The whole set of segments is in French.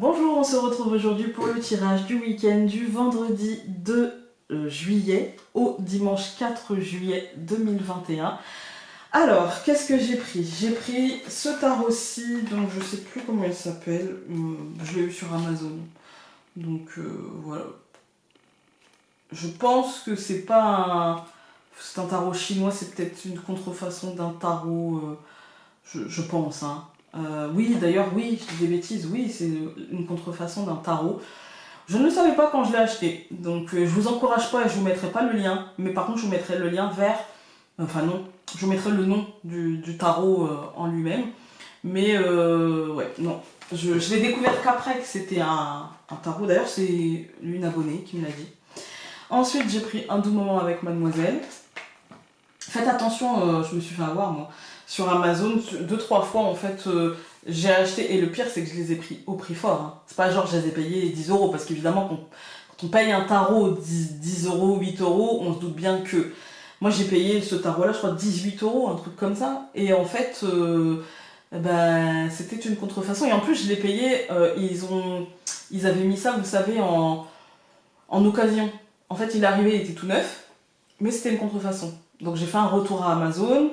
Bonjour, on se retrouve aujourd'hui pour le tirage du week-end du vendredi 2 juillet au dimanche 4 juillet 2021. Alors, qu'est-ce que j'ai pris? J'ai pris ce tarot-ci, donc je sais plus comment il s'appelle, je l'ai eu sur Amazon. Donc voilà. Je pense que c'est pas un... C'est un tarot chinois, c'est peut-être une contrefaçon d'un tarot, je pense, hein. Oui, d'ailleurs, oui, je dis des bêtises, oui, c'est une contrefaçon d'un tarot. Je ne le savais pas quand je l'ai acheté, donc je vous encourage pas et je vous mettrai pas le lien, mais par contre je vous mettrai le lien vers, enfin non, je vous mettrai le nom du tarot en lui-même, mais ouais, non, je l'ai découvert qu'après que c'était un tarot, d'ailleurs c'est une abonnée qui me l'a dit. Ensuite j'ai pris Un doux moment avec Mademoiselle. Faites attention, je me suis fait avoir moi, sur Amazon, 2-3 fois en fait, j'ai acheté, et le pire c'est que je les ai pris au prix fort, hein. C'est pas genre je les ai payés 10 euros, parce qu'évidemment quand on paye un tarot 10 euros, 8 euros, on se doute bien que... Moi j'ai payé ce tarot là, je crois 18 euros, un truc comme ça, et en fait, c'était une contrefaçon, et en plus je l'ai payé, ils avaient mis ça, vous savez, en occasion. En fait il est arrivé, il était tout neuf, mais c'était une contrefaçon. Donc j'ai fait un retour à Amazon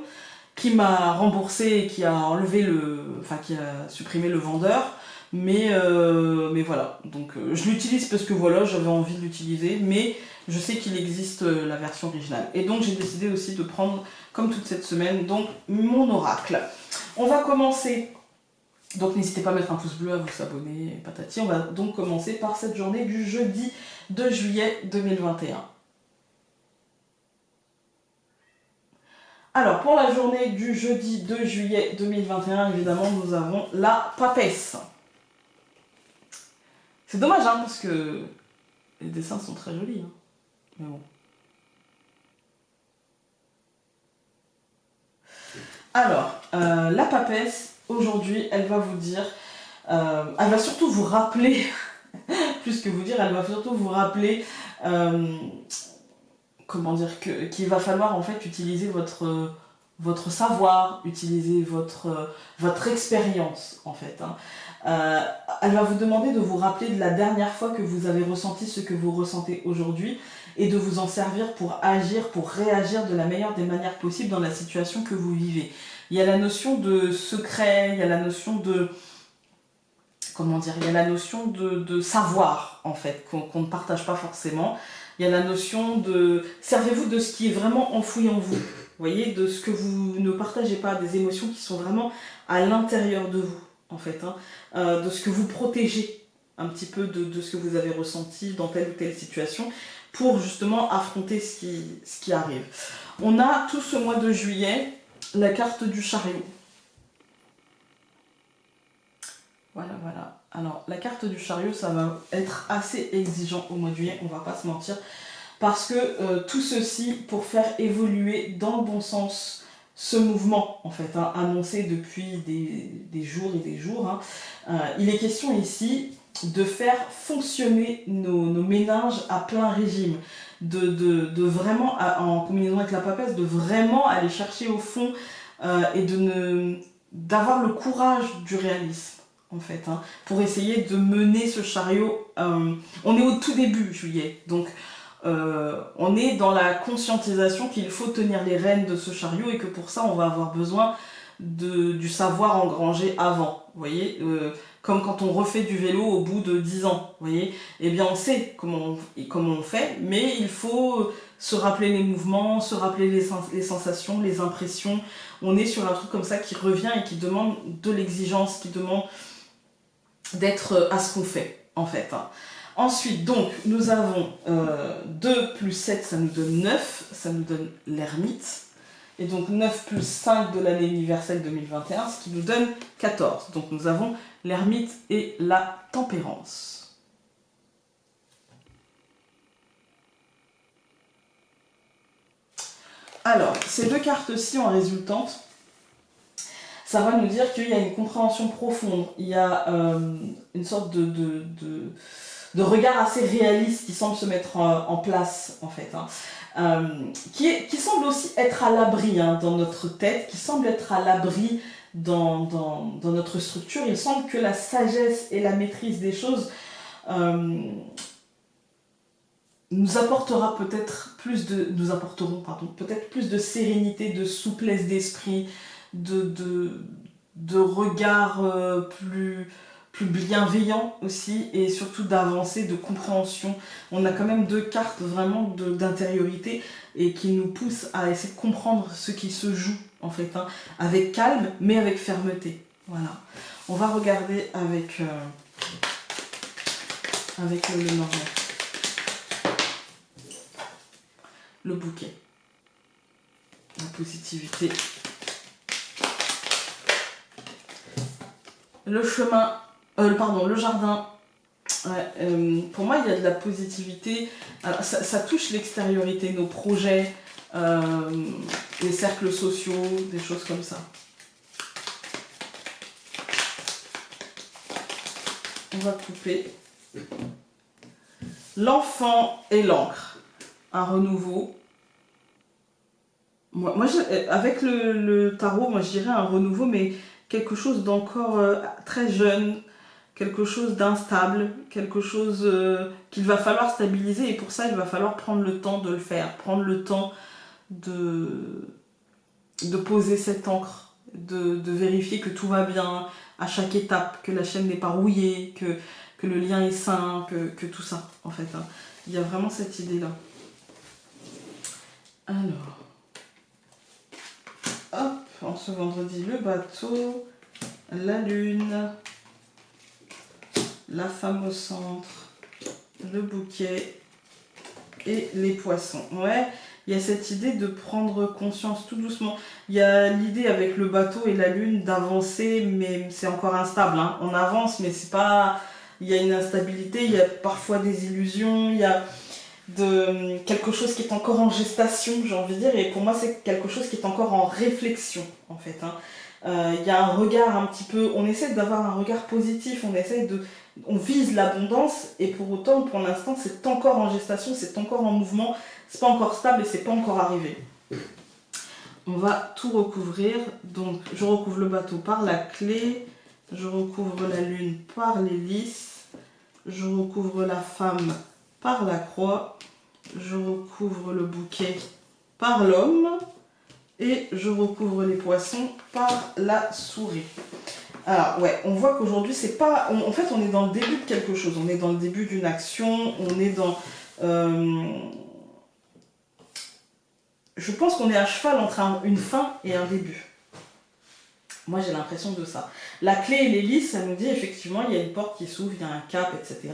qui m'a remboursé et qui a enlevé qui a supprimé le vendeur. Mais voilà, donc je l'utilise parce que voilà, j'avais envie de l'utiliser, mais je sais qu'il existe la version originale. Et donc j'ai décidé aussi de prendre, comme toute cette semaine, donc mon oracle. On va commencer, donc n'hésitez pas à mettre un pouce bleu, à vous abonner, patati. On va donc commencer par cette journée du jeudi 2 juillet 2021. Alors, pour la journée du jeudi 2 juillet 2021, évidemment, nous avons la papesse. C'est dommage, hein, parce que les dessins sont très jolis, hein. Mais bon. Alors, la papesse, aujourd'hui, elle va vous dire... elle va surtout vous rappeler, plus que vous dire, elle va surtout vous rappeler... comment dire, qu'il va falloir en fait utiliser votre savoir, utiliser votre expérience en fait, hein. Elle va vous demander de vous rappeler de la dernière fois que vous avez ressenti ce que vous ressentez aujourd'hui et de vous en servir pour agir, pour réagir de la meilleure des manières possibles dans la situation que vous vivez. Il y a la notion de secret, il y a la notion de... Comment dire, il y a la notion de savoir en fait, qu'on ne partage pas forcément. Il y a la notion de... Servez-vous de ce qui est vraiment enfoui en vous. Vous voyez, de ce que vous ne partagez pas, des émotions qui sont vraiment à l'intérieur de vous, en fait, hein. De ce que vous protégez un petit peu de ce que vous avez ressenti dans telle ou telle situation pour justement affronter ce qui arrive. On a tout ce mois de juillet la carte du chariot. Voilà, voilà. Alors, la carte du chariot, ça va être assez exigeant au mois de juillet, on va pas se mentir. Parce que tout ceci, pour faire évoluer dans le bon sens ce mouvement, en fait, hein, annoncé depuis des jours et des jours, hein, il est question ici de faire fonctionner nos méninges à plein régime, de vraiment, en combinaison avec la papesse, de vraiment aller chercher au fond et d'avoir le courage du réalisme. En fait, hein, pour essayer de mener ce chariot. On est au tout début juillet, donc on est dans la conscientisation qu'il faut tenir les rênes de ce chariot et que pour ça on va avoir besoin du savoir engrangé avant, vous voyez, comme quand on refait du vélo au bout de 10 ans, vous voyez, eh bien on sait comment on fait, mais il faut se rappeler les mouvements, se rappeler les sensations, les impressions. On est sur un truc comme ça qui revient et qui demande de l'exigence, qui demande d'être à ce qu'on fait, en fait, hein. Ensuite, donc, nous avons 2 plus 7, ça nous donne 9, ça nous donne l'ermite. Et donc 9 plus 5 de l'année universelle 2021, ce qui nous donne 14. Donc nous avons l'ermite et la tempérance. Alors, ces deux cartes-ci en résultante, ça va nous dire qu'il y a une compréhension profonde, il y a une sorte de regard assez réaliste qui semble se mettre en place, en fait, hein, qui semble aussi être à l'abri, hein, dans notre tête, qui semble être à l'abri dans notre structure. Il semble que la sagesse et la maîtrise des choses nous apporteront peut-être plus de sérénité, de souplesse d'esprit, de regard plus bienveillant aussi, et surtout d'avancée, de compréhension. On a quand même deux cartes vraiment d'intériorité et qui nous poussent à essayer de comprendre ce qui se joue en fait, hein, avec calme mais avec fermeté. Voilà. On va regarder avec le Lenormand. Le bouquet. La positivité. Le chemin, le jardin. Ouais, pour moi, il y a de la positivité. Alors, ça touche l'extériorité, nos projets, les cercles sociaux, des choses comme ça. On va couper. L'enfant et l'encre. Un renouveau. Moi avec le tarot, moi je dirais un renouveau, mais quelque chose d'encore très jeune, quelque chose d'instable, quelque chose qu'il va falloir stabiliser, et pour ça il va falloir prendre le temps de le faire, prendre le temps de poser cette encre, de vérifier que tout va bien à chaque étape, que la chaîne n'est pas rouillée, que le lien est sain, que tout ça en fait, hein. Il y a vraiment cette idée là. Alors, hop, en ce vendredi, le bateau, la lune, la femme au centre, le bouquet et les poissons. Ouais, il y a cette idée de prendre conscience tout doucement. Il y a l'idée avec le bateau et la lune d'avancer, mais c'est encore instable, hein. On avance, mais c'est pas... Il y a une instabilité, il y a parfois des illusions, il y a quelque chose qui est encore en gestation, j'ai envie de dire, et pour moi c'est quelque chose qui est encore en réflexion en fait, hein. Il y a un regard un petit peu, on essaie d'avoir un regard positif, on vise l'abondance, et pour autant pour l'instant c'est encore en gestation, c'est encore en mouvement, c'est pas encore stable et c'est pas encore arrivé. On va tout recouvrir, donc je recouvre le bateau par la clé, je recouvre la lune par l'hélice, je recouvre la femme par la croix, je recouvre le bouquet par l'homme et je recouvre les poissons par la souris. Alors ouais, on voit qu'aujourd'hui c'est pas... En fait on est dans le début de quelque chose, on est dans le début d'une action, on est dans... je pense qu'on est à cheval entre une fin et un début. Moi j'ai l'impression de ça. La clé et l'hélice, ça nous dit effectivement il y a une porte qui s'ouvre, il y a un cap, etc.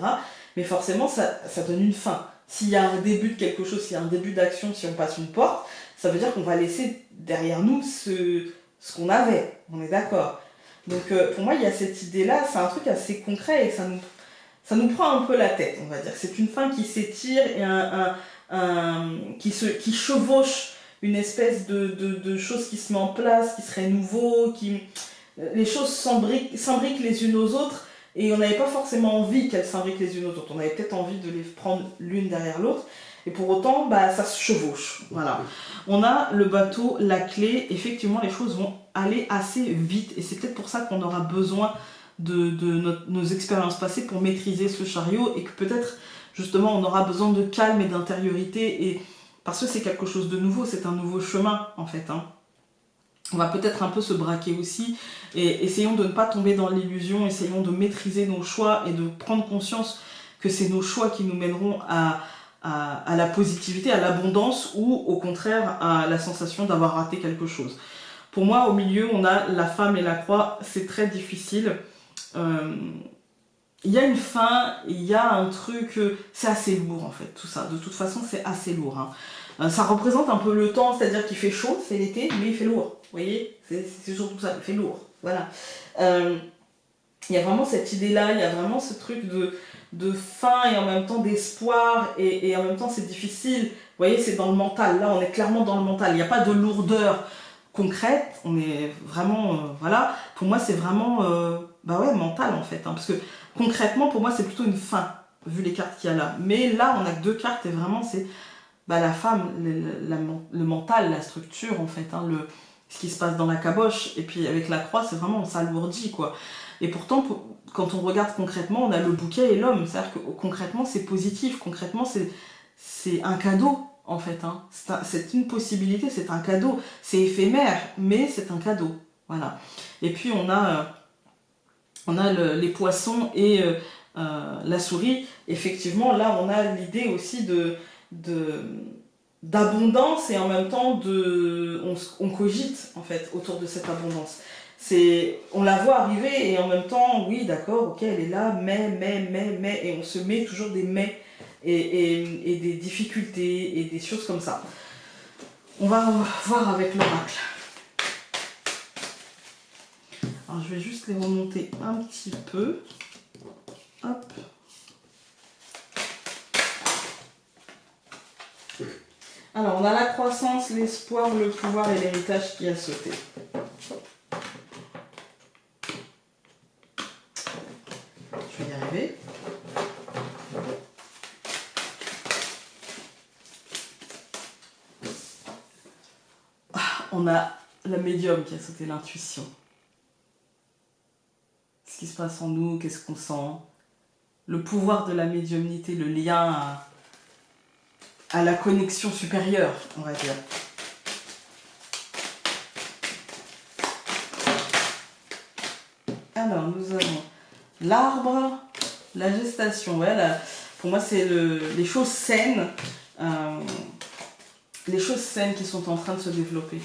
Mais forcément ça donne une fin. S'il y a un début de quelque chose, s'il y a un début d'action, si on passe une porte, ça veut dire qu'on va laisser derrière nous ce qu'on avait. On est d'accord. Donc pour moi il y a cette idée-là, c'est un truc assez concret et ça nous prend un peu la tête, on va dire. C'est une fin qui s'étire et qui chevauche une espèce de chose qui se met en place, qui serait nouveau, les choses s'imbriquent les unes aux autres, et on n'avait pas forcément envie qu'elles s'imbriquent les unes aux autres. On avait peut-être envie de les prendre l'une derrière l'autre, et pour autant, ça se chevauche. Voilà. On a le bateau, la clé, effectivement les choses vont aller assez vite, et c'est peut-être pour ça qu'on aura besoin de nos expériences passées pour maîtriser ce chariot, et que peut-être justement on aura besoin de calme et d'intériorité, et parce que c'est quelque chose de nouveau, c'est un nouveau chemin en fait, hein. On va peut-être un peu se braquer aussi, et essayons de ne pas tomber dans l'illusion, essayons de maîtriser nos choix et de prendre conscience que c'est nos choix qui nous mèneront à la positivité, à l'abondance, ou au contraire à la sensation d'avoir raté quelque chose. Pour moi, au milieu, on a la femme et la croix, c'est très difficile. Il y a une fin, il y a un truc, c'est assez lourd en fait, tout ça. De toute façon, c'est assez lourd, hein. Ça représente un peu le temps, c'est-à-dire qu'il fait chaud, c'est l'été, mais il fait lourd. Vous voyez, c'est surtout ça, il fait lourd. Voilà. Il y a vraiment cette idée-là, il y a vraiment ce truc de faim et en même temps d'espoir, et en même temps c'est difficile. Vous voyez, c'est dans le mental. Là, on est clairement dans le mental. Il n'y a pas de lourdeur concrète, on est vraiment... voilà. Pour moi, c'est vraiment mental en fait, hein, parce que concrètement, pour moi, c'est plutôt une fin, vu les cartes qu'il y a là. Mais là, on a que deux cartes, et vraiment, c'est la femme, le mental, la structure, en fait, hein, ce qui se passe dans la caboche. Et puis avec la croix, c'est vraiment, on s'alourdit, quoi. Et pourtant, quand on regarde concrètement, on a le bouquet et l'homme. C'est-à-dire que concrètement, c'est positif. Concrètement, c'est un cadeau, en fait. Hein. C'est une possibilité, c'est un cadeau. C'est éphémère, mais c'est un cadeau. Voilà. Et puis, on a les poissons et la souris. Effectivement, là, on a l'idée aussi d'abondance et en même temps on cogite en fait autour de cette abondance. On la voit arriver et en même temps, oui, d'accord, ok, elle est là, mais, et on se met toujours des mais et des difficultés et des choses comme ça. On va voir avec l'oracle. Alors, je vais juste les remonter un petit peu. Hop. Alors, on a la croissance, l'espoir, le pouvoir et l'héritage qui a sauté. Je vais y arriver. On a la médium qui a sauté, l'intuition. Ce qui se passe en nous, qu'est-ce qu'on sent. Le pouvoir de la médiumnité, le lien à la connexion supérieure, on va dire. Alors, nous avons l'arbre, la gestation. Ouais, pour moi, c'est les choses saines. Les choses saines qui sont en train de se développer.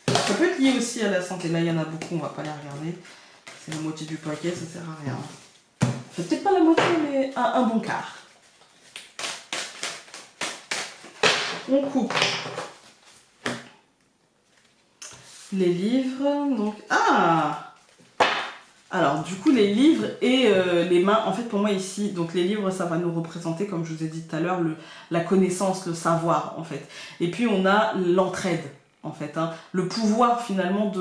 Ça peut être lié aussi à la santé. Là, il y en a beaucoup, on va pas les regarder. C'est la moitié du paquet, ça sert à rien. C'est peut-être pas la moitié, mais un bon quart. On coupe les livres. Donc, alors, du coup, les livres et les mains, en fait, pour moi, ici, donc les livres, ça va nous représenter, comme je vous ai dit tout à l'heure, la connaissance, le savoir, en fait. Et puis, on a l'entraide, en fait. Hein, le pouvoir, finalement,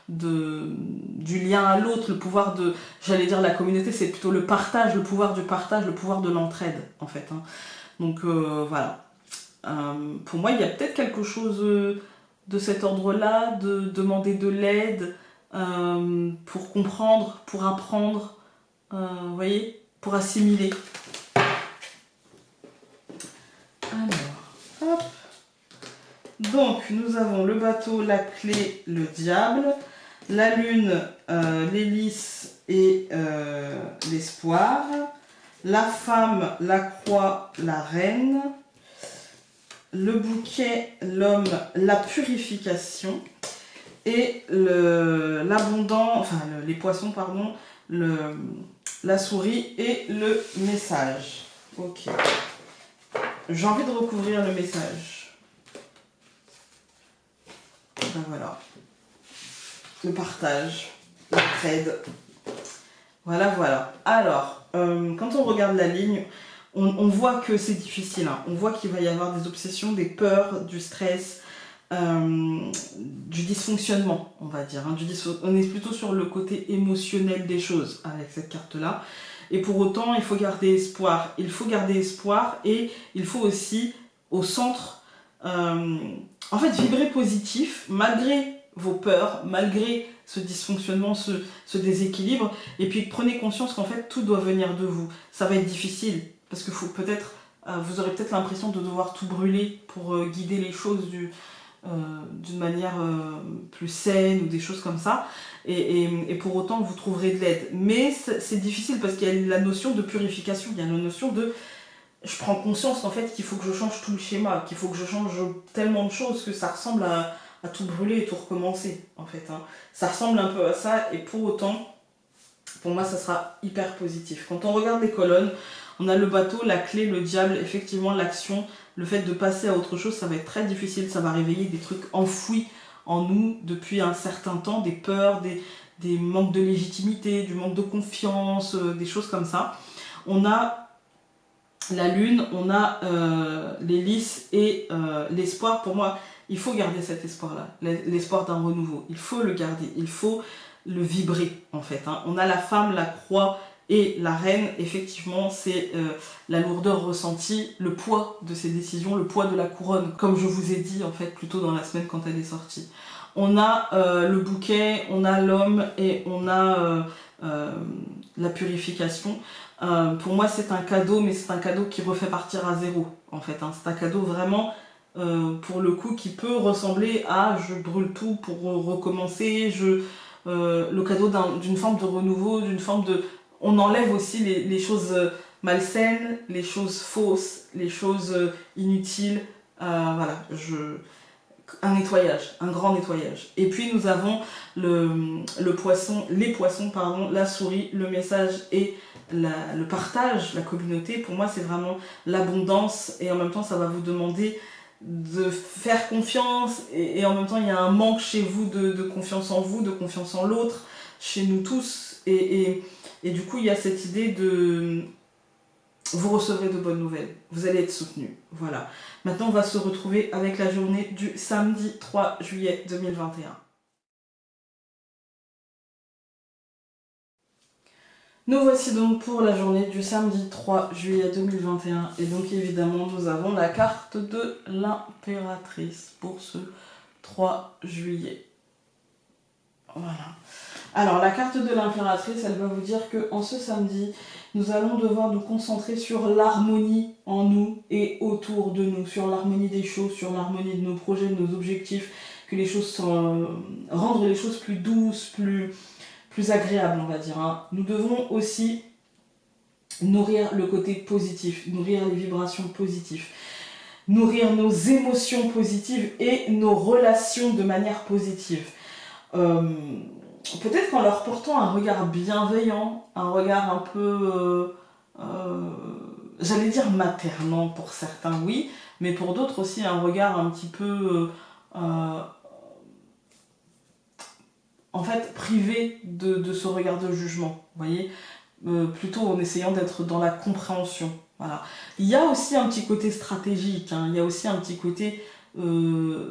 du lien à l'autre, le pouvoir j'allais dire la communauté, c'est plutôt le partage, le pouvoir du partage, le pouvoir de l'entraide, en fait. Hein. Donc, voilà. Pour moi, il y a peut-être quelque chose de cet ordre-là, de demander de l'aide, pour comprendre, pour apprendre, vous voyez, pour assimiler. Alors, hop. Donc, nous avons le bateau, la clé, le diable, la lune, l'hélice et l'espoir, la femme, la croix, la reine, le bouquet, l'homme, la purification, et l'abondant, enfin les poissons, pardon, la souris et le message. Ok. J'ai envie de recouvrir le message. Ben voilà. Le partage, l'entraide. Voilà, voilà. Alors, quand on regarde la ligne, on voit que c'est difficile. Hein. On voit qu'il va y avoir des obsessions, des peurs, du stress, du dysfonctionnement, on va dire. Hein, on est plutôt sur le côté émotionnel des choses avec cette carte-là. Et pour autant, il faut garder espoir. Il faut garder espoir et il faut aussi, au centre, en fait, vibrer positif, malgré vos peurs, malgré ce dysfonctionnement, ce déséquilibre. Et puis, prenez conscience qu'en fait, tout doit venir de vous. Ça va être difficile, parce que vous aurez peut-être l'impression de devoir tout brûler pour guider les choses d'une manière plus saine ou des choses comme ça, et pour autant vous trouverez de l'aide, mais c'est difficile parce qu'il y a la notion de purification, il y a la notion de je prends conscience en fait qu'il faut que je change tout le schéma, qu'il faut que je change tellement de choses que ça ressemble à tout brûler et tout recommencer en fait, hein. Ça ressemble un peu à ça, et pour autant pour moi ça sera hyper positif. Quand on regarde les colonnes, on a le bateau, la clé, le diable, effectivement l'action, le fait de passer à autre chose, ça va être très difficile, ça va réveiller des trucs enfouis en nous depuis un certain temps, des peurs, des manques de légitimité, du manque de confiance, des choses comme ça. On a la lune, on a l'hélice et l'espoir. Pour moi, il faut garder cet espoir-là, l'espoir d'un renouveau. Il faut le garder, il faut le vibrer en fait. Hein. On a la femme, la croix Et la reine, effectivement, c'est la lourdeur ressentie, le poids de ses décisions, le poids de la couronne, comme je vous ai dit en fait plus tôt dans la semaine quand elle est sortie. On a le bouquet, on a l'homme et on a la purification. Pour moi c'est un cadeau, mais c'est un cadeau qui refait partir à zéro en fait. Hein. C'est un cadeau vraiment pour le coup qui peut ressembler à je brûle tout pour recommencer, le cadeau d'une forme de renouveau, d'une forme de... On enlève aussi les choses malsaines, les choses fausses, les choses inutiles. Voilà, un nettoyage, un grand nettoyage. Et puis nous avons le poisson, les poissons, pardon, la souris, le message et le partage, la communauté. Pour moi, c'est vraiment l'abondance et en même temps, ça va vous demander de faire confiance et en même temps, il y a un manque chez vous de confiance en vous, de confiance en l'autre, chez nous tous. Et du coup, il y a cette idée de... Vous recevrez de bonnes nouvelles, vous allez être soutenu. Voilà. Maintenant, on va se retrouver avec la journée du samedi 3 juillet 2021. Nous voici donc pour la journée du samedi 3 juillet 2021. Et donc évidemment, nous avons la carte de l'impératrice pour ce 3 juillet. Voilà. Alors, la carte de l'impératrice, elle va vous dire qu'en ce samedi, nous allons devoir nous concentrer sur l'harmonie en nous et autour de nous, sur l'harmonie des choses, sur l'harmonie de nos projets, de nos objectifs, que les choses rendre les choses plus douces, plus agréables, on va dire. Hein. Nous devons aussi nourrir le côté positif, nourrir les vibrations positives, nourrir nos émotions positives et nos relations de manière positive. Peut-être qu'en leur portant un regard bienveillant, un regard un peu, j'allais dire maternant pour certains, oui, mais pour d'autres aussi un regard un petit peu, en fait, privé de ce regard de jugement, vous voyez, plutôt en essayant d'être dans la compréhension. Voilà. Il y a aussi un petit côté stratégique, hein, il y a aussi un petit côté,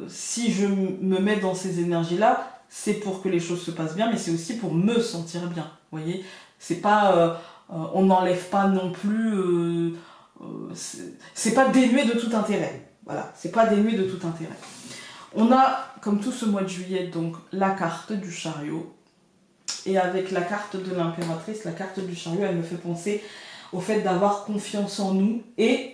si je me mets dans ces énergies-là, c'est pour que les choses se passent bien, mais c'est aussi pour me sentir bien, vous voyez. C'est pas, on n'enlève pas non plus, c'est pas dénué de tout intérêt, voilà, c'est pas dénué de tout intérêt. On a, comme tout ce mois de juillet, donc la carte du chariot, et avec la carte de l'impératrice, la carte du chariot, elle me fait penser au fait d'avoir confiance en nous et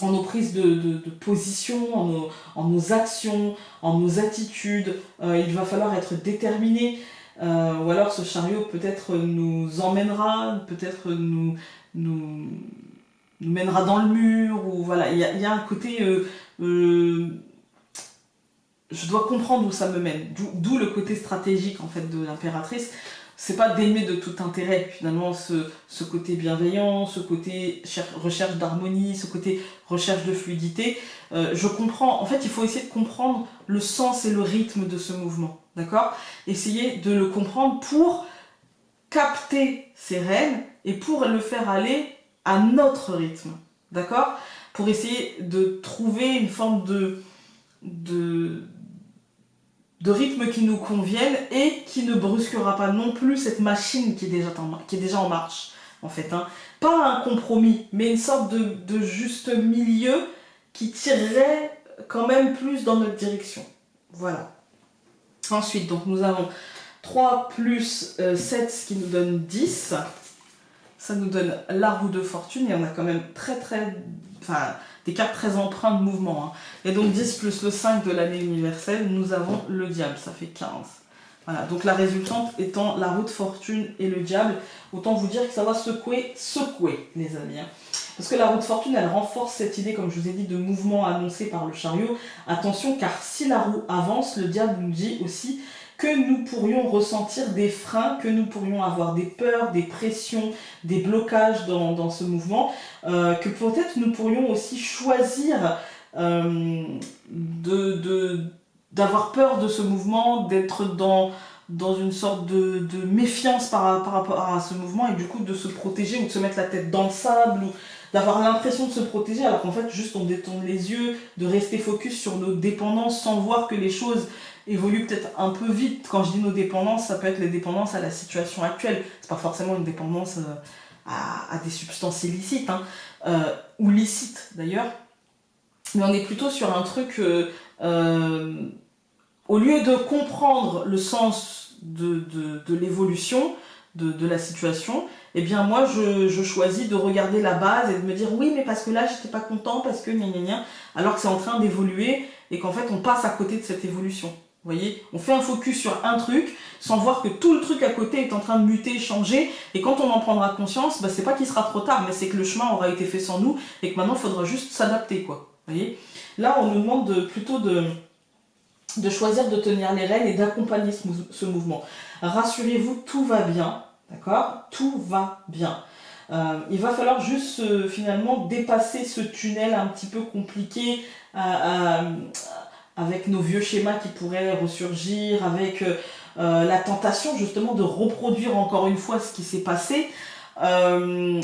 en nos prises de position, en nos actions, en nos attitudes. Il va falloir être déterminé, ou alors ce chariot peut-être nous emmènera, peut-être nous mènera dans le mur, ou voilà, il y a un côté... je dois comprendre où ça me mène, d'où le côté stratégique en fait de l'impératrice. C'est pas d'aimer de tout intérêt, finalement, ce côté bienveillant, ce côté recherche d'harmonie, ce côté recherche de fluidité. Je comprends, en fait, il faut essayer de comprendre le sens et le rythme de ce mouvement, d'accord? Essayer de le comprendre pour capter ces rênes et pour le faire aller à notre rythme, d'accord? Pour essayer de trouver une forme de rythme qui nous convienne et qui ne brusquera pas non plus cette machine qui est déjà en marche, en fait. Hein. Pas un compromis, mais une sorte de juste milieu qui tirerait quand même plus dans notre direction. Voilà. Ensuite, donc nous avons 3 plus 7, ce qui nous donne 10. Ça nous donne la roue de fortune et on a quand même des cartes très empreintes de mouvement. Hein. Et donc 10 plus le 5 de l'année universelle, nous avons le diable, ça fait 15. Voilà, donc la résultante étant la roue de fortune et le diable. Autant vous dire que ça va secouer, les amis. Hein. Parce que la roue de fortune, elle renforce cette idée, comme je vous ai dit, de mouvement annoncé par le chariot. Attention, car si la roue avance, le diable nous dit aussi que nous pourrions ressentir des freins, que nous pourrions avoir des peurs, des pressions, des blocages dans ce mouvement, que peut-être nous pourrions aussi choisir d'avoir peur de ce mouvement, d'être dans une sorte de méfiance par rapport à ce mouvement et du coup de se protéger ou de se mettre la tête dans le sable ou d'avoir l'impression de se protéger alors qu'en fait juste on détourne les yeux, de rester focus sur nos dépendances sans voir que les choses évoluent peut-être un peu vite. Quand je dis nos dépendances, ça peut être les dépendances à la situation actuelle. C'est pas forcément une dépendance à des substances illicites, hein, ou licites d'ailleurs. Mais on est plutôt sur un truc, au lieu de comprendre le sens de l'évolution de la situation, eh bien moi je choisis de regarder la base et de me dire oui mais parce que là j'étais pas content, parce que gna gna gna, alors que c'est en train d'évoluer et qu'en fait on passe à côté de cette évolution. Vous voyez, on fait un focus sur un truc sans voir que tout le truc à côté est en train de muter, changer, et quand on en prendra conscience, bah, c'est pas qu'il sera trop tard, mais c'est que le chemin aura été fait sans nous et que maintenant il faudra juste s'adapter, quoi. Vous voyez, là on nous demande plutôt de choisir de tenir les rênes et d'accompagner ce mouvement. Rassurez-vous, tout va bien, d'accord? Tout va bien. Il va falloir juste finalement dépasser ce tunnel un petit peu compliqué avec nos vieux schémas qui pourraient ressurgir, avec la tentation justement de reproduire encore une fois ce qui s'est passé. En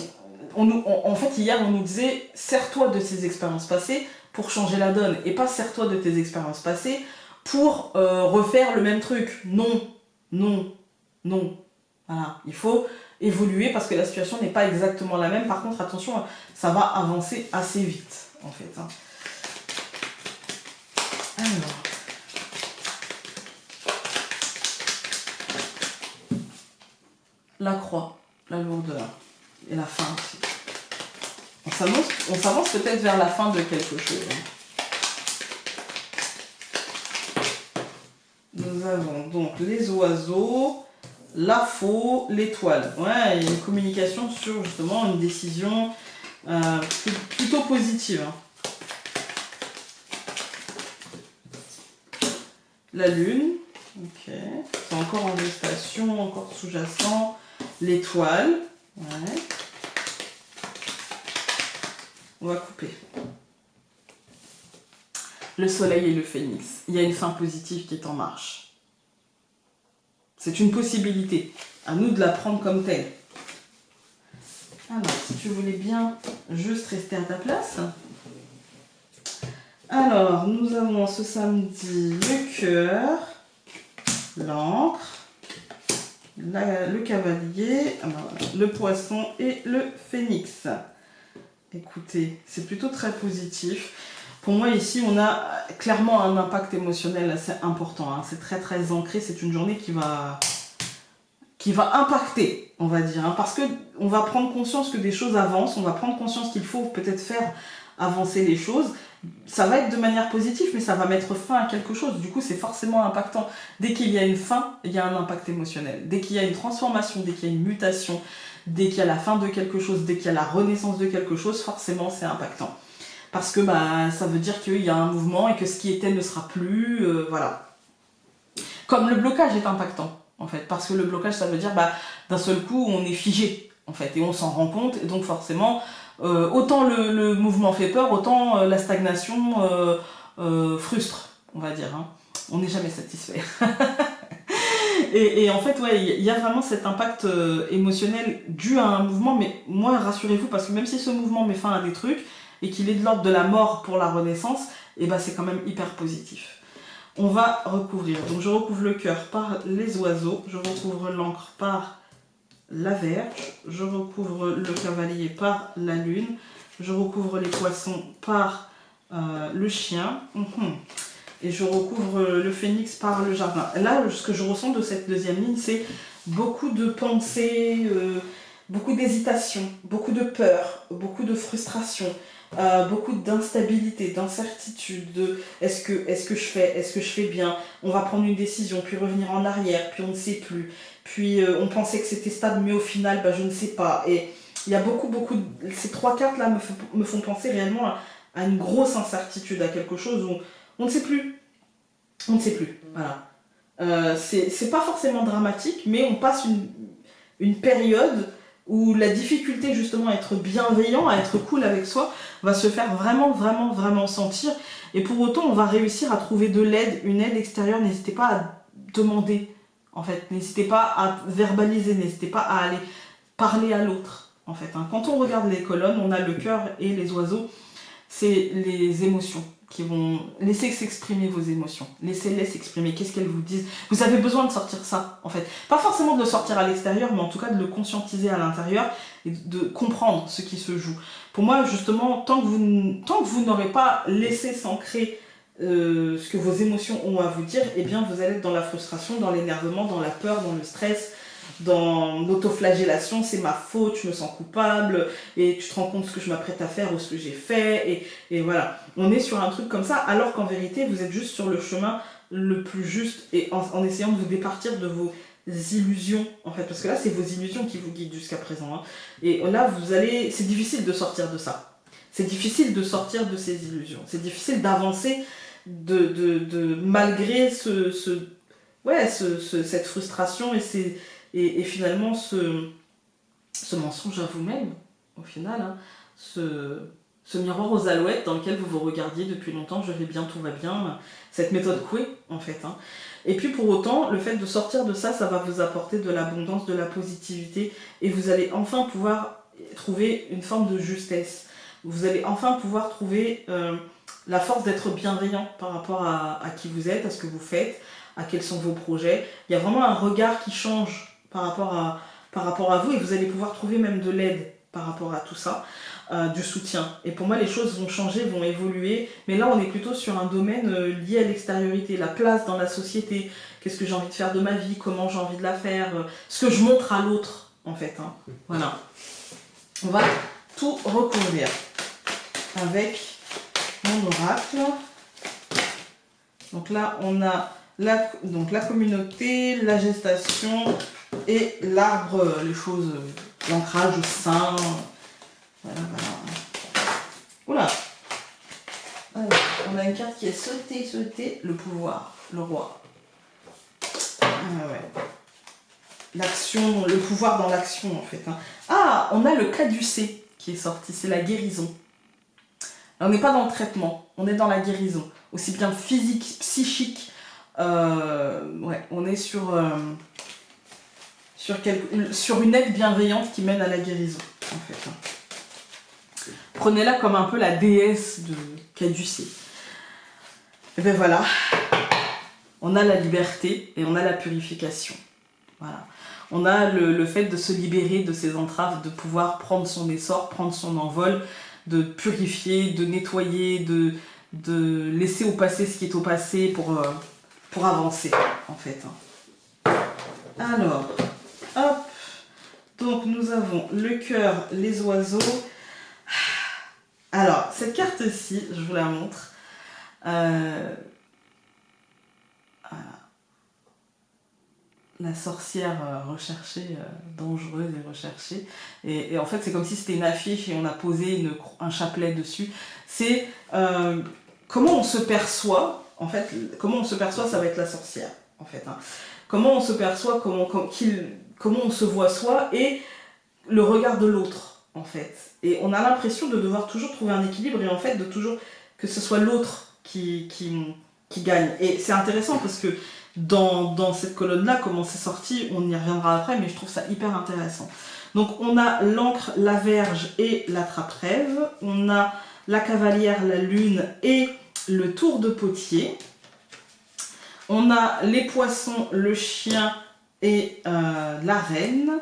fait, hier, on nous disait, sers-toi de ces expériences passées pour changer la donne, et pas sers-toi de tes expériences passées pour refaire le même truc. Non, non, non. Voilà, il faut évoluer parce que la situation n'est pas exactement la même. Par contre, attention, ça va avancer assez vite, en fait. Hein. Alors. La croix, la lourdeur et la fin aussi. On s'avance peut-être vers la fin de quelque chose. Hein. Nous avons donc les oiseaux, la faux, l'étoile. Ouais, il y a une communication sur justement une décision plutôt positive. Hein. La lune, ok, c'est encore en gestation, encore sous-jacent. L'étoile, ouais. On va couper. Le soleil et le phénix. Il y a une fin positive qui est en marche. C'est une possibilité. À nous de la prendre comme telle. Alors, si tu voulais bien juste rester à ta place. Alors, nous avons ce samedi le cœur, l'encre, le cavalier, le poisson et le phénix. Écoutez, c'est plutôt très positif. Pour moi, ici, on a clairement un impact émotionnel assez important. Hein. C'est très très ancré. C'est une journée qui va impacter, on va dire. Hein, parce qu'on va prendre conscience que des choses avancent. On va prendre conscience qu'il faut peut-être faire avancer les choses. Ça va être de manière positive, mais ça va mettre fin à quelque chose. Du coup, c'est forcément impactant. Dès qu'il y a une fin, il y a un impact émotionnel. Dès qu'il y a une transformation, dès qu'il y a une mutation, dès qu'il y a la fin de quelque chose, dès qu'il y a la renaissance de quelque chose, forcément, c'est impactant. Parce que ça veut dire qu'il y a un mouvement et que ce qui était ne sera plus, voilà. Comme le blocage est impactant, en fait. Parce que le blocage, ça veut dire, d'un seul coup, on est figé, en fait. Et on s'en rend compte, et donc forcément... autant le mouvement fait peur, autant la stagnation frustre, on va dire. Hein. On n'est jamais satisfait. et en fait, ouais, il y a vraiment cet impact émotionnel dû à un mouvement, mais moi, rassurez-vous, parce que même si ce mouvement met fin à des trucs, et qu'il est de l'ordre de la mort pour la renaissance, et c'est quand même hyper positif. On va recouvrir. Donc je recouvre le cœur par les oiseaux, je recouvre l'encre par la verge, je recouvre le cavalier par la lune, je recouvre les poissons par le chien, et je recouvre le phénix par le jardin. Là, ce que je ressens de cette deuxième ligne, c'est beaucoup de pensées, beaucoup d'hésitation, beaucoup de peur, beaucoup de frustration, beaucoup d'instabilité, d'incertitude, de est-ce que je fais bien, on va prendre une décision, puis revenir en arrière, puis on ne sait plus. Puis on pensait que c'était stable, mais au final, je ne sais pas. Et il y a beaucoup, ces trois cartes-là me font penser réellement à une grosse incertitude, à quelque chose où on ne sait plus. On ne sait plus, voilà. C'est pas forcément dramatique, mais on passe une période où la difficulté justement à être bienveillant, à être cool avec soi, va se faire vraiment, vraiment, vraiment sentir. Et pour autant, on va réussir à trouver de l'aide, une aide extérieure. N'hésitez pas à demander. En fait, n'hésitez pas à verbaliser, n'hésitez pas à aller parler à l'autre. En fait, hein. Quand on regarde les colonnes, on a le cœur et les oiseaux, c'est les émotions. laisser s'exprimer vos émotions. Laissez-les s'exprimer. Qu'est-ce qu'elles vous disent? Vous avez besoin de sortir ça, en fait. Pas forcément de le sortir à l'extérieur, mais en tout cas de le conscientiser à l'intérieur et de comprendre ce qui se joue. Pour moi, justement, tant que vous n'aurez pas laissé s'ancrer ce que vos émotions ont à vous dire, eh bien, vous allez être dans la frustration, dans l'énervement, dans la peur, dans le stress, dans l'autoflagellation, c'est ma faute, je me sens coupable, et tu te rends compte ce que je m'apprête à faire ou ce que j'ai fait, et voilà. On est sur un truc comme ça, alors qu'en vérité, vous êtes juste sur le chemin le plus juste, et en essayant de vous départir de vos illusions, en fait, parce que là, c'est vos illusions qui vous guident jusqu'à présent, hein. Et là, c'est difficile de sortir de ça. C'est difficile de sortir de ces illusions. C'est difficile d'avancer malgré cette frustration et finalement ce mensonge à vous-même, au final, hein, ce miroir aux alouettes dans lequel vous vous regardiez depuis longtemps, je vais bien, tout va bien, cette méthode Coué, en fait. Hein. Et puis pour autant, le fait de sortir de ça, ça va vous apporter de l'abondance, de la positivité, et vous allez enfin pouvoir trouver une forme de justesse. Vous allez enfin pouvoir trouver la force d'être bienveillant par rapport à qui vous êtes, à ce que vous faites, à quels sont vos projets. Il y a vraiment un regard qui change par rapport à vous, et vous allez pouvoir trouver même de l'aide par rapport à tout ça, du soutien. Et pour moi, les choses vont changer, vont évoluer, mais là, on est plutôt sur un domaine lié à l'extériorité, la place dans la société, qu'est-ce que j'ai envie de faire de ma vie, comment j'ai envie de la faire, ce que je montre à l'autre, en fait. Hein. Voilà. On va tout recouvrir avec mon oracle. Donc là, on a la communauté, la gestation et l'arbre, les choses, l'ancrage au sein. Voilà, voilà. Oula. Alors, on a une carte qui est sautée, le pouvoir, le roi. Ah ouais. L'action, le pouvoir dans l'action en fait. Hein. Ah, on a le caducée qui est sorti, c'est la guérison. On n'est pas dans le traitement, on est dans la guérison. Aussi bien physique, psychique. Ouais, on est sur une aide bienveillante qui mène à la guérison, en fait. Prenez-la comme un peu la déesse de caducée. Et ben voilà, on a la liberté et on a la purification. Voilà. On a le fait de se libérer de ces entraves, de pouvoir prendre son essor, prendre son envol, de purifier, de nettoyer, de laisser au passé ce qui est au passé pour avancer, en fait. Alors, hop, donc nous avons le cœur, les oiseaux. Alors, cette carte-ci, je vous la montre. Voilà. La sorcière recherchée, dangereuse et recherchée. Et en fait, c'est comme si c'était une affiche et on a posé un chapelet dessus. C'est comment on se perçoit, en fait, comment on se perçoit, ça va être la sorcière, en fait. Hein. Comment on se perçoit, comment on se voit soi et le regard de l'autre, en fait. Et on a l'impression de devoir toujours trouver un équilibre et en fait, de toujours que ce soit l'autre qui gagne. Et c'est intéressant parce que dans cette colonne-là, comment c'est sorti, on y reviendra après, mais je trouve ça hyper intéressant. Donc on a l'encre, la verge et la trappe-rêve. On a la cavalière, la lune et le tour de potier. On a les poissons, le chien et la reine.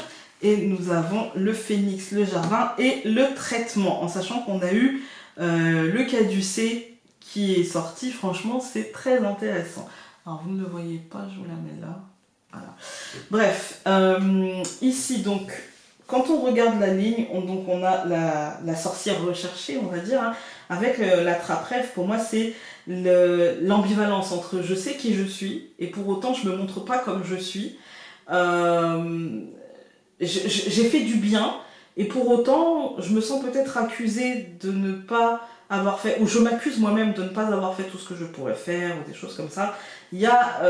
Et nous avons le phénix, le jardin et le traitement. En sachant qu'on a eu le caducée qui est sorti. Franchement, c'est très intéressant. Alors, vous ne le voyez pas, je vous la mets là. Voilà. Bref, ici, donc, quand on regarde la ligne, on a la sorcière recherchée, on va dire, hein, avec la trappe-rêve. Pour moi, c'est l'ambivalence entre je sais qui je suis, et pour autant, je ne me montre pas comme je suis. J'ai fait du bien, et pour autant, je me sens peut-être accusée de ne pas avoir fait, ou je m'accuse moi-même de ne pas avoir fait tout ce que je pourrais faire, ou des choses comme ça. Il y a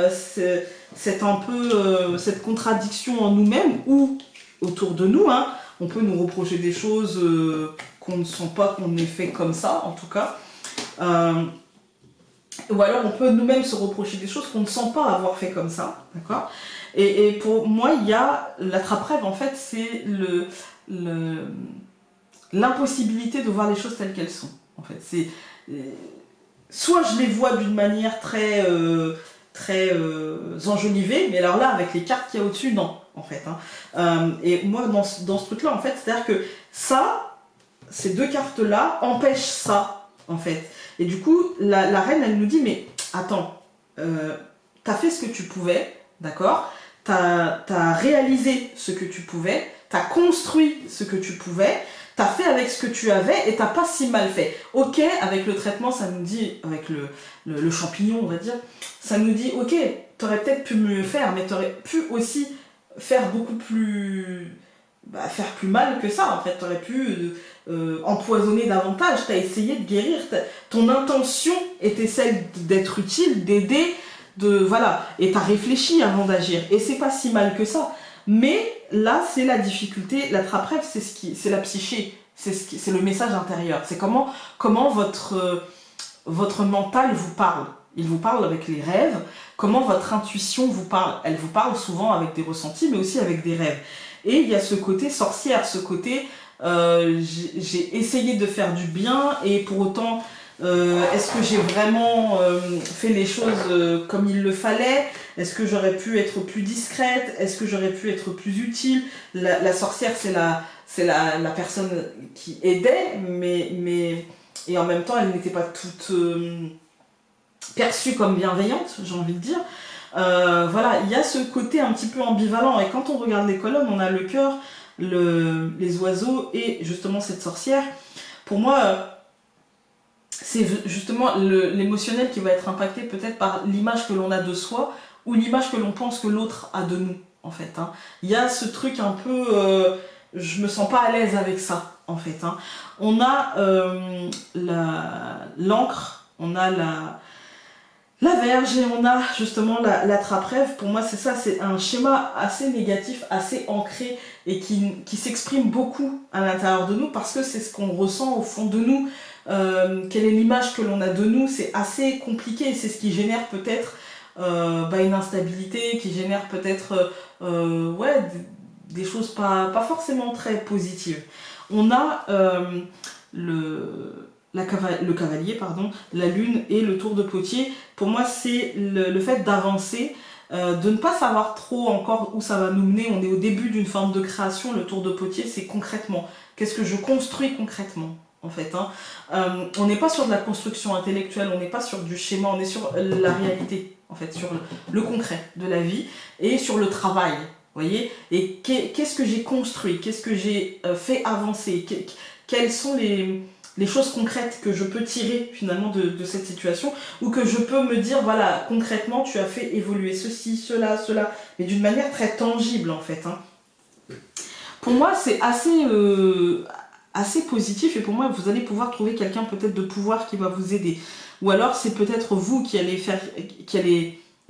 cette contradiction en nous-mêmes, ou autour de nous, hein, on peut nous reprocher des choses qu'on ne sent pas qu'on ait fait comme ça, en tout cas. Ou alors on peut nous-mêmes se reprocher des choses qu'on ne sent pas avoir fait comme ça, d'accord ? Et pour moi, il y a la trappe-rêve, en fait, c'est l'impossibilité de voir les choses telles qu'elles sont. En fait, soit je les vois d'une manière très enjolivée, mais alors là, avec les cartes qu'il y a au-dessus, non, en fait. Hein. Et moi, dans ce truc-là, en fait, c'est-à-dire que ça, ces deux cartes-là empêchent ça, en fait. Et du coup, la reine, elle nous dit, mais attends, t'as fait ce que tu pouvais, d'accord? T'as réalisé ce que tu pouvais, t'as construit ce que tu pouvais, t'as fait avec ce que tu avais et t'as pas si mal fait. Ok, avec le traitement, ça nous dit, avec le champignon, on va dire, ça nous dit, ok, t'aurais peut-être pu mieux faire, mais t'aurais pu aussi faire beaucoup plus... faire plus mal que ça, en fait. T'aurais pu empoisonner davantage, t'as essayé de guérir, ton intention était celle d'être utile, d'aider, voilà, et t'as réfléchi avant d'agir, et c'est pas si mal que ça. Mais là, c'est la difficulté, la trappe-rêve, c'est la psyché, c'est le message intérieur, c'est comment votre mental vous parle. Il vous parle avec les rêves, comment votre intuition vous parle. Elle vous parle souvent avec des ressentis, mais aussi avec des rêves. Et il y a ce côté sorcière, ce côté j'ai essayé de faire du bien, et pour autant, est-ce que j'ai vraiment fait les choses comme il le fallait? Est-ce que j'aurais pu être plus discrète? Est-ce que j'aurais pu être plus utile? La sorcière, c'est la personne qui aidait, et en même temps, elle n'était pas toute perçue comme bienveillante, j'ai envie de dire. Voilà, il y a ce côté un petit peu ambivalent, et quand on regarde les colonnes, on a le cœur, les oiseaux et justement cette sorcière. Pour moi, c'est justement l'émotionnel qui va être impacté peut-être par l'image que l'on a de soi ou l'image que l'on pense que l'autre a de nous, en fait. Hein. Il y a ce truc un peu... je me sens pas à l'aise avec ça, en fait. Hein. On a l'encre, on a la verge, et on a justement la trappe-rêve. Pour moi, c'est ça, c'est un schéma assez négatif, assez ancré, et qui s'exprime beaucoup à l'intérieur de nous, parce que c'est ce qu'on ressent au fond de nous. Quelle est l'image que l'on a de nous, c'est assez compliqué, c'est ce qui génère peut-être une instabilité, qui génère peut-être des choses pas forcément très positives. On a le cavalier, pardon, la lune et le tour de potier. Pour moi, c'est le fait d'avancer, de ne pas savoir trop encore où ça va nous mener. On est au début d'une forme de création. Le tour de potier, c'est concrètement. Qu'est-ce que je construis concrètement, en fait, hein. On n'est pas sur de la construction intellectuelle, on n'est pas sur du schéma, on est sur la réalité, en fait, sur le concret de la vie et sur le travail. Voyez, et qu'est-ce que j'ai construit, qu'est-ce que j'ai fait avancer, quelles sont les choses concrètes que je peux tirer finalement de cette situation, ou que je peux me dire, voilà, concrètement, tu as fait évoluer ceci, cela, mais d'une manière très tangible, en fait. Hein. Pour moi, c'est assez positif, et pour moi, vous allez pouvoir trouver quelqu'un peut-être de pouvoir qui va vous aider. Ou alors, c'est peut-être vous qui allez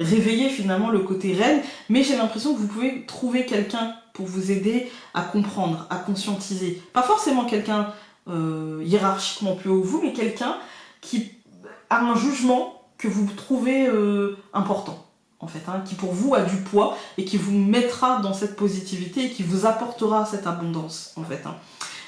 réveiller finalement le côté reine, mais j'ai l'impression que vous pouvez trouver quelqu'un pour vous aider à comprendre, à conscientiser. Pas forcément quelqu'un hiérarchiquement plus haut que vous, mais quelqu'un qui a un jugement que vous trouvez important, en fait, hein, qui pour vous a du poids et qui vous mettra dans cette positivité et qui vous apportera cette abondance, en fait. Hein.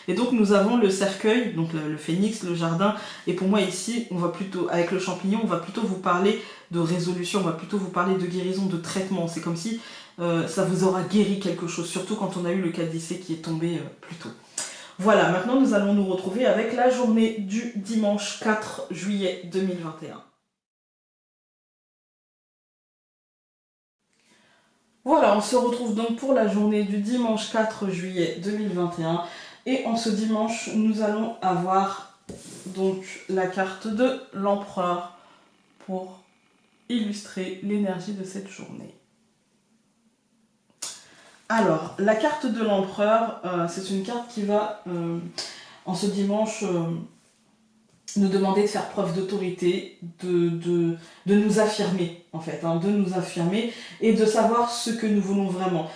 Et donc nous avons le cercueil, donc le phénix, le jardin, et pour moi ici, on va plutôt, avec le champignon, on va plutôt vous parler de résolution, on va plutôt vous parler de guérison, de traitement. C'est comme si ça vous aura guéri quelque chose, surtout quand on a eu le caddicée qui est tombé plus tôt. Voilà, maintenant nous allons nous retrouver avec la journée du dimanche 4 juillet 2021. Voilà, on se retrouve donc pour la journée du dimanche 4 juillet 2021. Et en ce dimanche, nous allons avoir donc la carte de l'empereur pour illustrer l'énergie de cette journée. Alors, la carte de l'empereur, c'est une carte qui va, en ce dimanche, nous demander de faire preuve d'autorité, de nous affirmer, en fait, hein, de nous affirmer et de savoir ce que nous voulons vraiment.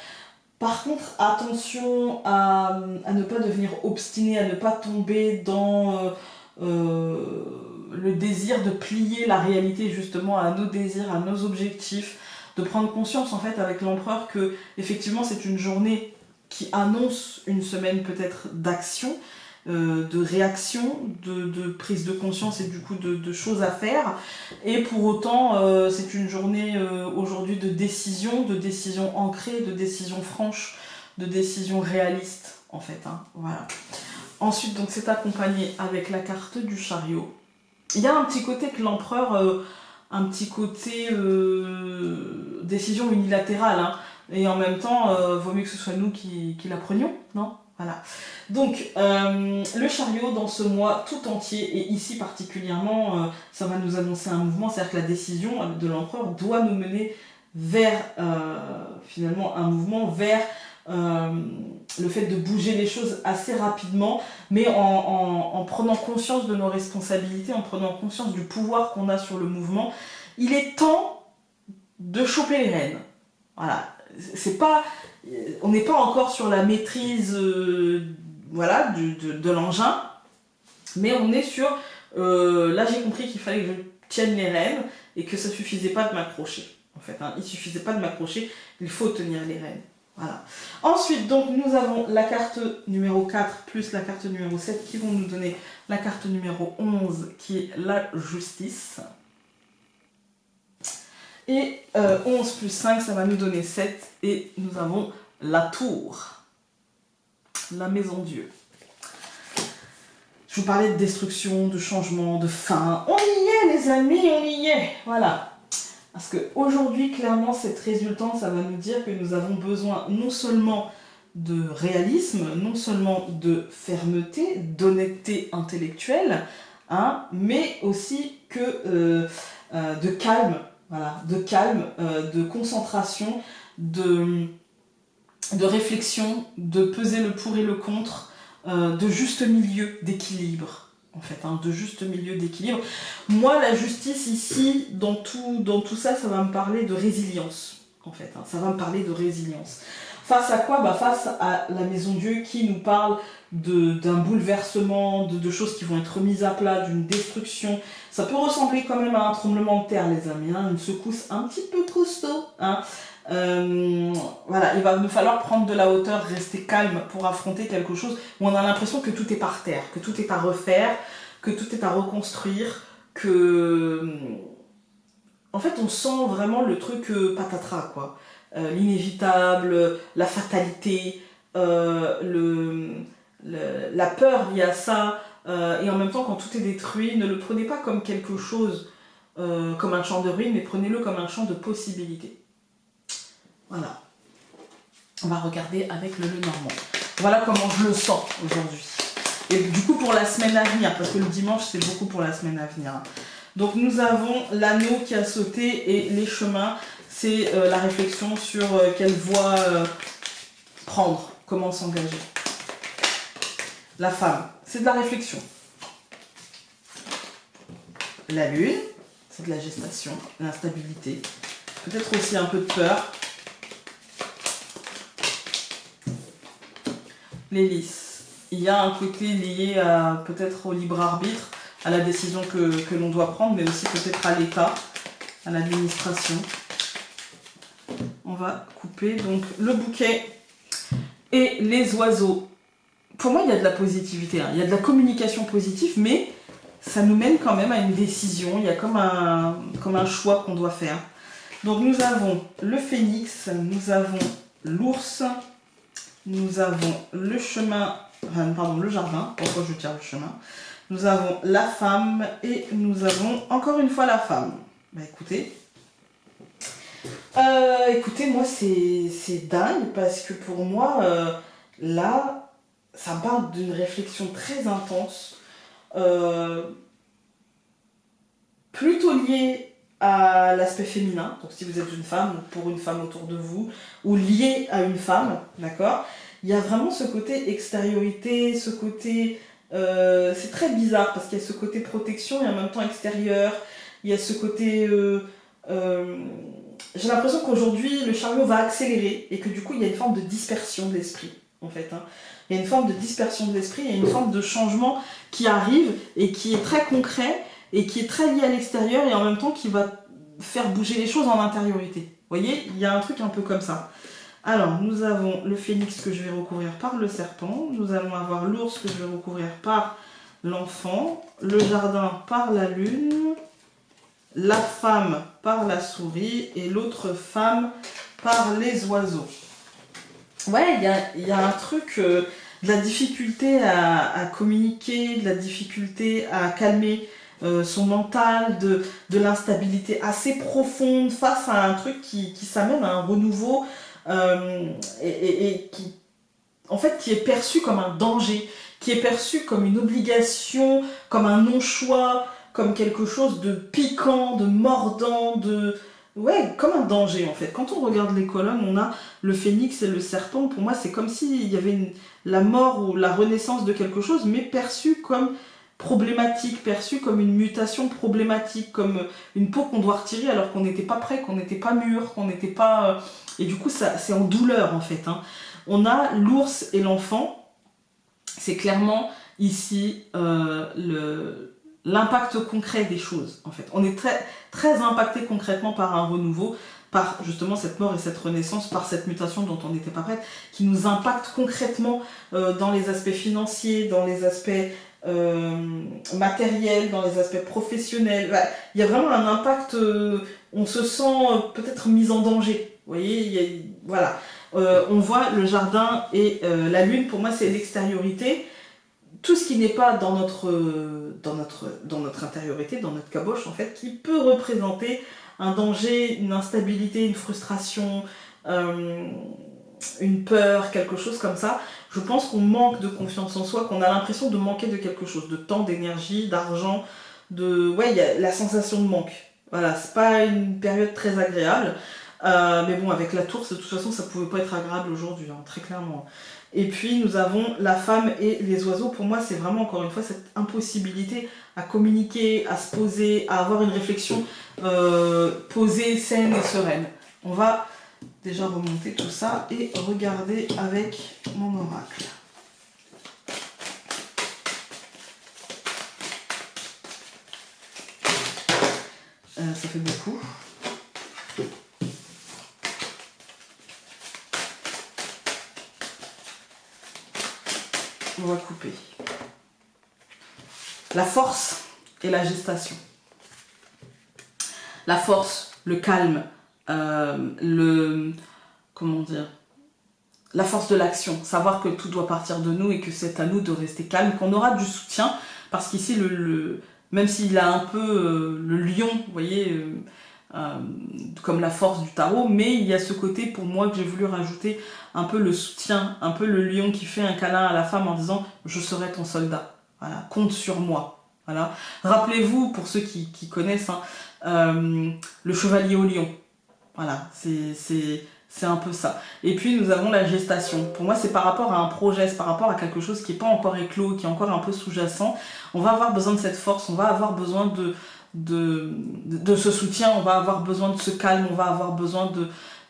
Par contre, attention à ne pas devenir obstiné, à ne pas tomber dans le désir de plier la réalité justement à nos désirs, à nos objectifs, de prendre conscience en fait avec l'empereur que effectivement c'est une journée qui annonce une semaine peut-être d'action, de réaction, de prise de conscience et du coup de choses à faire. Et pour autant, c'est une journée aujourd'hui de décision ancrée, de décision franche, de décision réaliste en fait. Hein, voilà. Ensuite, donc c'est accompagné avec la carte du chariot. Il y a un petit côté que l'empereur, un petit côté décision unilatérale, hein, et en même temps, vaut mieux que ce soit nous qui la prenions, non? Voilà. Donc, le chariot dans ce mois tout entier, et ici particulièrement, ça va nous annoncer un mouvement, c'est-à-dire que la décision de l'empereur doit nous mener vers, finalement, un mouvement vers le fait de bouger les choses assez rapidement, mais en prenant conscience de nos responsabilités, en prenant conscience du pouvoir qu'on a sur le mouvement. Il est temps de choper les rênes. Voilà. C'est pas, on n'est pas encore sur la maîtrise voilà, de l'engin, mais on est sur... là, j'ai compris qu'il fallait que je tienne les rênes et que ça suffisait pas de m'accrocher. En fait, hein. Il suffisait pas de m'accrocher, il faut tenir les rênes. Voilà. Ensuite, donc, nous avons la carte numéro 4 plus la carte numéro 7 qui vont nous donner la carte numéro 11 qui est la justice. Et 11 plus 5, ça va nous donner 7. Et nous avons la tour, la maison Dieu. Je vous parlais de destruction, de changement, de fin. On y est, les amis, on y est. Voilà. Parce qu'aujourd'hui, clairement, cette résultante, ça va nous dire que nous avons besoin non seulement de réalisme, non seulement de fermeté, d'honnêteté intellectuelle, hein, mais aussi que de calme, voilà, de calme, de concentration, de réflexion, de peser le pour et le contre, de juste milieu, d'équilibre. En fait, hein, de juste milieu d'équilibre. Moi, la justice ici, dans tout ça, ça va me parler de résilience. En fait, hein, ça va me parler de résilience. Face à quoi? Bah, face à la maison Dieu qui nous parle d'un bouleversement, de choses qui vont être remises à plat, d'une destruction. Ça peut ressembler quand même à un tremblement de terre, les amis, hein, une secousse un petit peu costaud. Hein. Voilà, il va nous falloir prendre de la hauteur, rester calme pour affronter quelque chose où on a l'impression que tout est par terre, que tout est à refaire, que tout est à reconstruire, que... En fait, on sent vraiment le truc patatras, quoi. L'inévitable, la fatalité, la peur liée à ça, et en même temps, quand tout est détruit, ne le prenez pas comme quelque chose, comme un champ de ruines, mais prenez-le comme un champ de possibilités. Voilà. On va regarder avec le Lenormand. Voilà comment je le sens aujourd'hui. Et du coup pour la semaine à venir, parce que le dimanche c'est beaucoup pour la semaine à venir. Donc nous avons l'anneau qui a sauté et les chemins, c'est la réflexion sur quelle voie prendre, comment s'engager. La femme, c'est de la réflexion. La lune, c'est de la gestation, l'instabilité, peut-être aussi un peu de peur. L'hélice, il y a un côté lié à peut-être au libre arbitre, à la décision que l'on doit prendre, mais aussi peut-être à l'État, à l'administration. On va couper donc le bouquet et les oiseaux. Pour moi, il y a de la positivité, hein. Il y a de la communication positive, mais ça nous mène quand même à une décision. Il y a comme un choix qu'on doit faire. Donc nous avons le phénix, nous avons l'ours, nous avons le chemin, pardon, le jardin, pourquoi je tire le chemin. Nous avons la femme et nous avons encore une fois la femme. Bah écoutez, moi c'est dingue parce que pour moi, là, ça parle d'une réflexion très intense, plutôt liée à l'aspect féminin, donc si vous êtes une femme ou pour une femme autour de vous, ou liée à une femme, d'accord, il y a vraiment ce côté extériorité, ce côté... c'est très bizarre parce qu'il y a ce côté protection et en même temps extérieur, il y a ce côté... j'ai l'impression qu'aujourd'hui le chariot va accélérer et que du coup il y a une forme de dispersion de l'esprit en fait. Hein. Il y a une forme de dispersion de l'esprit, il y a une forme de changement qui arrive et qui est très concret et qui est très lié à l'extérieur et en même temps qui va faire bouger les choses en intériorité. Vous voyez, il y a un truc un peu comme ça. Alors, nous avons le phénix que je vais recouvrir par le serpent. Nous allons avoir l'ours que je vais recouvrir par l'enfant. Le jardin par la lune. La femme par la souris. Et l'autre femme par les oiseaux. Ouais, il y a un truc, de la difficulté à communiquer, de la difficulté à calmer son mental, de l'instabilité assez profonde face à un truc qui s'amène à un renouveau et qui, en fait, qui est perçu comme un danger, qui est perçu comme une obligation, comme un non-choix, comme quelque chose de piquant, de mordant, ouais, comme un danger en fait. Quand on regarde les colonnes, on a le phénix et le serpent. Pour moi, c'est comme s'il y avait la mort ou la renaissance de quelque chose, mais perçu comme problématique, perçu comme une mutation problématique, comme une peau qu'on doit retirer alors qu'on n'était pas prêt, qu'on n'était pas mûr, qu'on n'était pas... Et du coup, ça, c'est en douleur en fait. Hein. On a l'ours et l'enfant. C'est clairement ici l'impact concret des choses en fait. On est très, très impacté concrètement par un renouveau, par justement cette mort et cette renaissance, par cette mutation dont on n'était pas prête, qui nous impacte concrètement dans les aspects financiers, dans les aspects matériels, dans les aspects professionnels. Bah, il y a vraiment un impact, on se sent peut-être mis en danger. Vous voyez, voilà. On voit le jardin et la lune, pour moi c'est l'extériorité. Tout ce qui n'est pas dans notre intériorité, dans notre caboche en fait, qui peut représenter un danger, une instabilité, une frustration, une peur, quelque chose comme ça. Je pense qu'on manque de confiance en soi, qu'on a l'impression de manquer de quelque chose, de temps, d'énergie, d'argent, ouais, il y a la sensation de manque. Voilà, c'est pas une période très agréable. Mais bon, avec la tour, de toute façon, ça pouvait pas être agréable aujourd'hui, hein, très clairement. Et puis, nous avons la femme et les oiseaux. Pour moi, c'est vraiment, encore une fois, cette impossibilité à communiquer, à se poser, à avoir une réflexion posée, saine et sereine. On va déjà remonter tout ça et regarder avec mon oracle. Ça fait beaucoup. On va couper. La force et la gestation. La force, le calme, comment dire, la force de l'action. Savoir que tout doit partir de nous et que c'est à nous de rester calme, qu'on aura du soutien, parce qu'ici, même s'il a un peu le lion, vous voyez, comme la force du tarot, mais il y a ce côté pour moi que j'ai voulu rajouter un peu le soutien, un peu le lion qui fait un câlin à la femme en disant je serai ton soldat, voilà, compte sur moi. Voilà. Rappelez-vous, pour ceux qui connaissent, hein, le chevalier au lion, voilà, c'est un peu ça. Et puis nous avons la gestation. Pour moi, c'est par rapport à un projet, c'est par rapport à quelque chose qui n'est pas encore éclos, qui est encore un peu sous-jacent. On va avoir besoin de cette force, on va avoir besoin de ce soutien, on va avoir besoin de ce calme, on va avoir besoin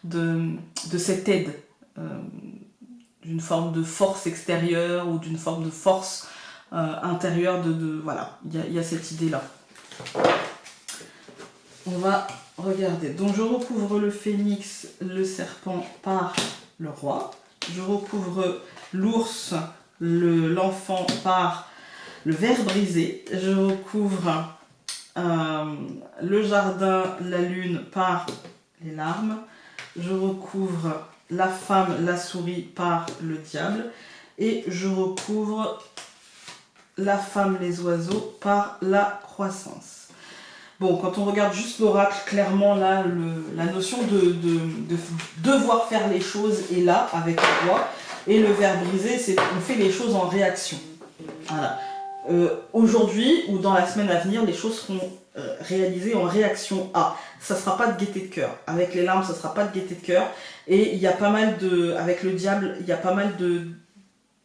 de cette aide, d'une forme de force extérieure ou d'une forme de force intérieure. Voilà, il y a cette idée-là. On va regarder. Donc je recouvre le phénix, le serpent par le roi. Je recouvre l'ours, l'enfant par le ver brisé. Je recouvre le jardin, la lune par les larmes. Je recouvre la femme, la souris par le diable. Et je recouvre la femme, les oiseaux par la croissance. Bon, quand on regarde juste l'oracle, clairement là, la notion de devoir faire les choses est là, avec le roi. Et le ver brisé, c'est qu'on fait les choses en réaction. Voilà. Aujourd'hui ou dans la semaine à venir, les choses seront réalisées en réaction à. Ça ne sera pas de gaieté de cœur. Avec les larmes, ça ne sera pas de gaieté de cœur. Et il y a pas mal de... Avec le diable, il y a pas mal de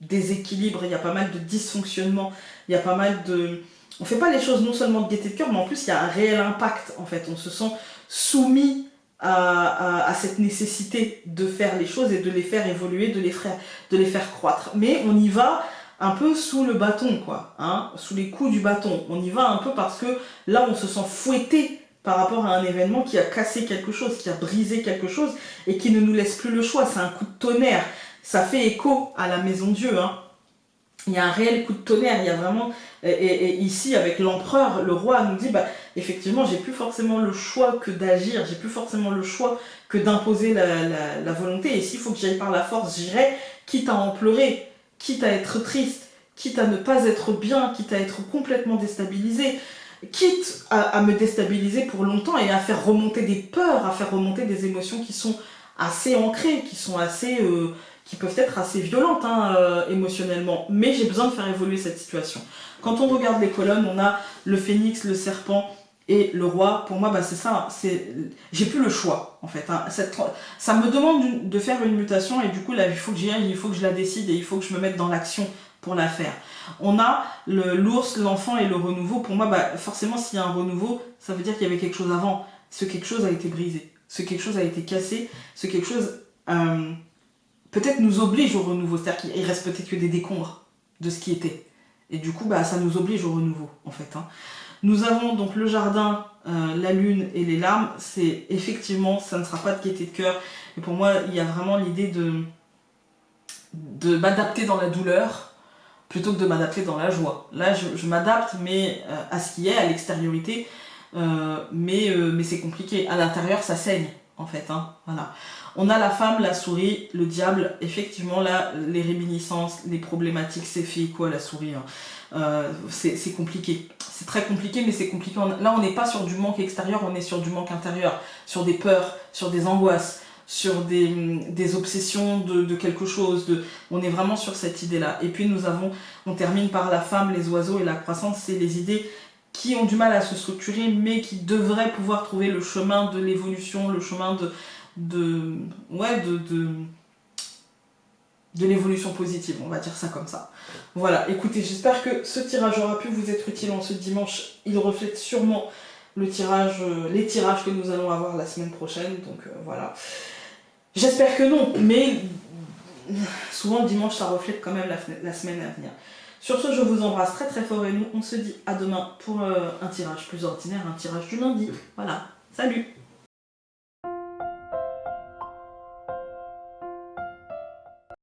déséquilibre, il y a pas mal de dysfonctionnement, il y a pas mal de... On ne fait pas les choses non seulement de gaieté de cœur, mais en plus il y a un réel impact en fait. On se sent soumis à cette nécessité de faire les choses et de les faire évoluer, de les faire croître. Mais on y va un peu sous le bâton, quoi, hein, sous les coups du bâton. On y va un peu parce que là on se sent fouetté par rapport à un événement qui a cassé quelque chose, qui a brisé quelque chose et qui ne nous laisse plus le choix. C'est un coup de tonnerre. Ça fait écho à la maison Dieu, hein. Il y a un réel coup de tonnerre, il y a vraiment... Et ici, avec l'empereur, le roi nous dit, bah, effectivement, j'ai plus forcément le choix que d'agir, j'ai plus forcément le choix que d'imposer la volonté. Et s'il faut que j'aille par la force, j'irai, quitte à en pleurer, quitte à être triste, quitte à ne pas être bien, quitte à être complètement déstabilisé, quitte à me déstabiliser pour longtemps et à faire remonter des peurs, à faire remonter des émotions qui sont assez ancrées, qui sont assez... qui peuvent être assez violentes hein, émotionnellement, mais j'ai besoin de faire évoluer cette situation. Quand on regarde les colonnes, on a le phénix, le serpent et le roi. Pour moi, bah, c'est ça, j'ai plus le choix en fait. Hein. Ça me demande de faire une mutation et du coup là, il faut que j'y aille, il faut que je la décide et il faut que je me mette dans l'action pour la faire. On a l'ours, l'enfant et le renouveau. Pour moi, bah, forcément, s'il y a un renouveau, ça veut dire qu'il y avait quelque chose avant. Ce quelque chose a été brisé, ce quelque chose a été cassé, ce quelque chose... peut-être nous oblige au renouveau, c'est-à-dire qu'il reste peut-être que des décombres de ce qui était. Et du coup, bah, ça nous oblige au renouveau, en fait. Hein. Nous avons donc le jardin, la lune et les larmes. C'est effectivement, ça ne sera pas de gaieté de cœur. Et pour moi, il y a vraiment l'idée de m'adapter dans la douleur plutôt que de m'adapter dans la joie. Là, je m'adapte, mais à ce qui est, à l'extériorité. Mais c'est compliqué. À l'intérieur, ça saigne, en fait. Hein. Voilà. On a la femme, la souris, le diable. Effectivement, là, les réminiscences, les problématiques, c'est fait écho à la souris. Hein. C'est compliqué. C'est très compliqué, mais c'est compliqué. Là, on n'est pas sur du manque extérieur, on est sur du manque intérieur. Sur des peurs, sur des angoisses, sur des obsessions de quelque chose. On est vraiment sur cette idée-là. Et puis, on termine par la femme, les oiseaux et la croissance. C'est les idées qui ont du mal à se structurer, mais qui devraient pouvoir trouver le chemin de l'évolution, le chemin de l'évolution positive, on va dire ça comme ça. Voilà, écoutez, j'espère que ce tirage aura pu vous être utile en ce dimanche. Il reflète sûrement les tirages que nous allons avoir la semaine prochaine, donc voilà. J'espère que non, mais souvent le dimanche ça reflète quand même la semaine à venir. Sur ce, je vous embrasse très très fort et nous, on se dit à demain pour un tirage plus ordinaire, un tirage du lundi. Voilà, salut!